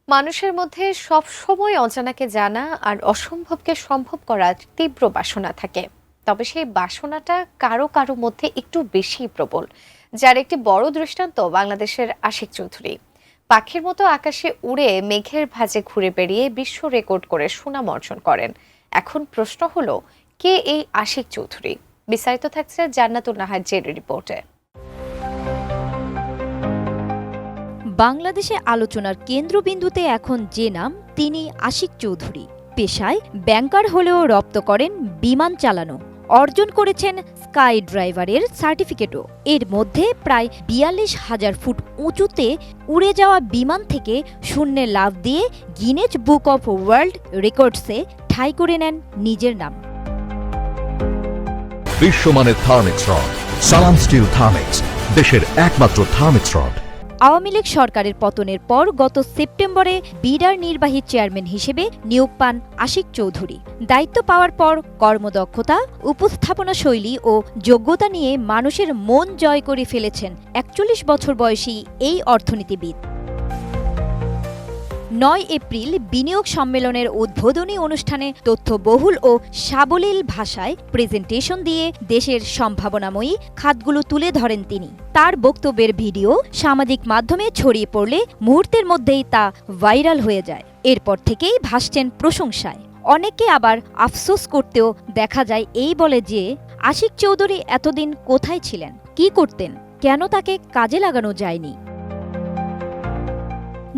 মানুষের মধ্যে সব সময় অজানাকে জানা আর অসম্ভবকে সম্ভব করার তীব্র বাসনা থাকে। তবে সেই বাসনাটা কারো কারো মধ্যে একটু বেশি প্রবল, যার একটি বড় দৃষ্টান্ত বাংলাদেশের আশিক চৌধুরী। পাখির মতো আকাশে উড়ে মেঘের ভাঁজে ঘুরে বেড়িয়ে বিশ্ব রেকর্ড করে সুনাম অর্জন করেন। এখন প্রশ্ন হলো, কে এই আশিক চৌধুরী? বিস্তারিত থাকছে জান্নাতুন নাহার জেরির রিপোর্টে। বাংলাদেশে আলোচনার কেন্দ্রবিন্দুতে এখন যে নাম, তিনি আশিক চৌধুরী। পেশায় ব্যাংকার হলেও রপ্ত করেন বিমান চালানো, অর্জন করেছেন স্কাই ড্রাইভারের সার্টিফিকেটও। এর মধ্যে প্রায় ৪২,০০০ ফুট উঁচুতে উড়ে যাওয়া বিমান থেকে শূন্যে লাফ দিয়ে গিনেজ বুক অফ ওয়ার্ল্ড রেকর্ডসে ঠাঁই করে নেন নিজের নাম। বিশ্বমানের থার্মিক্স রড, সালাম স্টিল থার্মিক্স, দেশের একমাত্র থার্মিক্স রড। আওয়ামী লীগ সরকারের পতনের পর গত সেপ্টেম্বরে বিডার নির্বাহী চেয়ারম্যান হিসেবে নিয়োগ পান আশিক চৌধুরী। দায়িত্ব পাওয়ার পর কর্মদক্ষতা, উপস্থাপনা শৈলী ও যোগ্যতা নিয়ে মানুষের মন জয় করে ফেলেছেন ৪১ বছর বয়সী এই অর্থনীতিবিদ। ৯ এপ্রিল বিনিয়োগ সম্মেলনের উদ্বোধনী অনুষ্ঠানে তথ্যবহুল ও সাবলীল ভাষায় প্রেজেন্টেশন দিয়ে দেশের সম্ভাবনাময়ী খাতগুলো তুলে ধরেন তিনি। তার বক্তব্যের ভিডিও সামাজিক মাধ্যমে ছড়িয়ে পড়লে মুহূর্তের মধ্যেই তা ভাইরাল হয়ে যায়। এরপর থেকেই ভাসছেন প্রশংসায়। অনেকে আবার আফসোস করতেও দেখা যায় এই বলে যে, আশিক চৌধুরী এতদিন কোথায় ছিলেন, কি করতেন, কেন তাকে কাজে লাগানো যায়নি।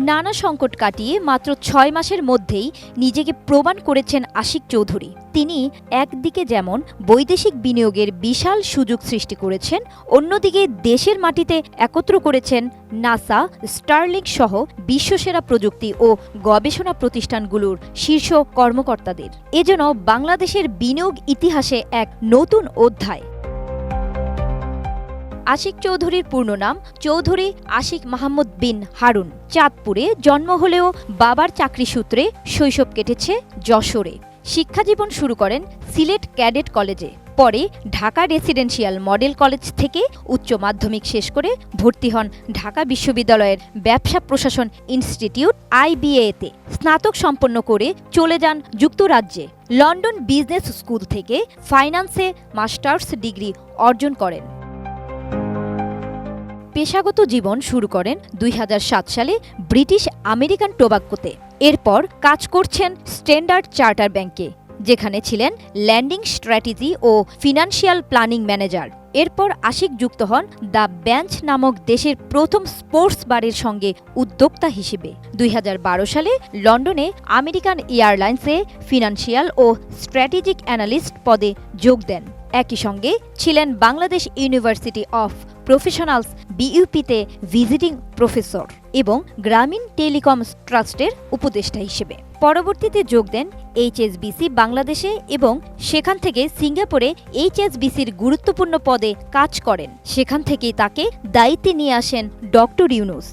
নানা সংকট কাটিয়ে মাত্র ৬ মাসের মধ্যেই নিজেকে প্রমাণ করেছেন আশিক চৌধুরী। তিনি একদিকে যেমন বৈদেশিক বিনিয়োগের বিশাল সুযোগ সৃষ্টি করেছেন, অন্যদিকে দেশের মাটিতে একত্র করেছেন নাসা, স্টারলিংক সহ বিশ্বসেরা প্রযুক্তি ও গবেষণা প্রতিষ্ঠানগুলোর শীর্ষ কর্মকর্তাদের। এ যেন বাংলাদেশের বিনিয়োগ ইতিহাসে এক নতুন অধ্যায়। আশিক চৌধুরীর পূর্ণ নাম চৌধুরী আশিক মাহমুদ বিন হারুন। চাঁদপুরে জন্ম হলেও বাবার চাকরি সূত্রে শৈশব কেটেছে যশোরে। শিক্ষাজীবন শুরু করেন সিলেট ক্যাডেট কলেজে, পরে ঢাকা রেসিডেন্সিয়াল মডেল কলেজ থেকে উচ্চ মাধ্যমিক শেষ করে ভর্তি হন ঢাকা বিশ্ববিদ্যালয়ের ব্যবসা প্রশাসন ইনস্টিটিউট IBA-তে। স্নাতক সম্পন্ন করে চলে যান যুক্তরাজ্যে। লন্ডন বিজনেস স্কুল থেকে ফাইন্যান্সে মাস্টার্স ডিগ্রি অর্জন করেন। পেশাগত জীবন শুরু করেন ২০০৭ সালে ব্রিটিশ আমেরিকান টোবাক্কোতে। এরপর কাজ করছেন স্ট্যান্ডার্ড চার্টার ব্যাংকে, যেখানে ছিলেন ল্যান্ডিং স্ট্র্যাটেজি ও ফিনান্সিয়াল প্ল্যানিং ম্যানেজার। এরপর আশিক যুক্ত হন দ্য বেঞ্চ নামক দেশের প্রথম স্পোর্টস বারের সঙ্গে উদ্যোক্তা হিসেবে। ২০১২ সালে লন্ডনে আমেরিকান এয়ারলাইন্সে ফিনান্সিয়াল ও স্ট্র্যাটেজিক অ্যানালিস্ট পদে যোগ দেন। একই সঙ্গে ছিলেন বাংলাদেশ ইউনিভার্সিটি অফ প্রফেশনালস BUP-তে ভিজিটিং প্রফেসর এবং গ্রামীণ টেলিকম ট্রাস্টের উপদেষ্টা হিসেবে। পরবর্তীতে যোগ দেন HSBC বাংলাদেশে এবং সেখান থেকে সিঙ্গাপুরে HSBC-র গুরুত্বপূর্ণ পদে কাজ করেন। সেখান থেকেই তাকে দায়িত্বে নিয়ে আসেন ডক্টর ইউনুস।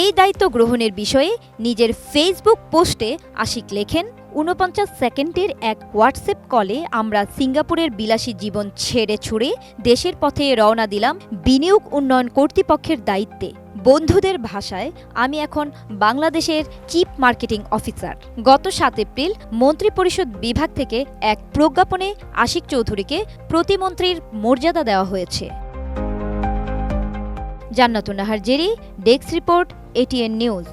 এই দায়িত্ব গ্রহণের বিষয়ে নিজের ফেসবুক পোস্টে আশিক লেখেন, ৪৯ সেকেন্ডের এক হোয়াটসঅ্যাপ কলে আমরা সিঙ্গাপুরের বিলাসী জীবন ছেড়ে ছুড়ে দেশের পথে রওনা দিলাম বিনিয়োগ উন্নয়ন কর্তৃপক্ষের দায়িত্বে। বন্ধুদের ভাষায়, আমি এখন বাংলাদেশের চিফ মার্কেটিং অফিসার। গত ৭ এপ্রিল মন্ত্রিপরিষদ বিভাগ থেকে এক প্রজ্ঞাপনে আশিক চৌধুরীকে প্রতিমন্ত্রীর মর্যাদা দেওয়া হয়েছে। জান্নাতুন Nahar Jerry, desk report, ATN news.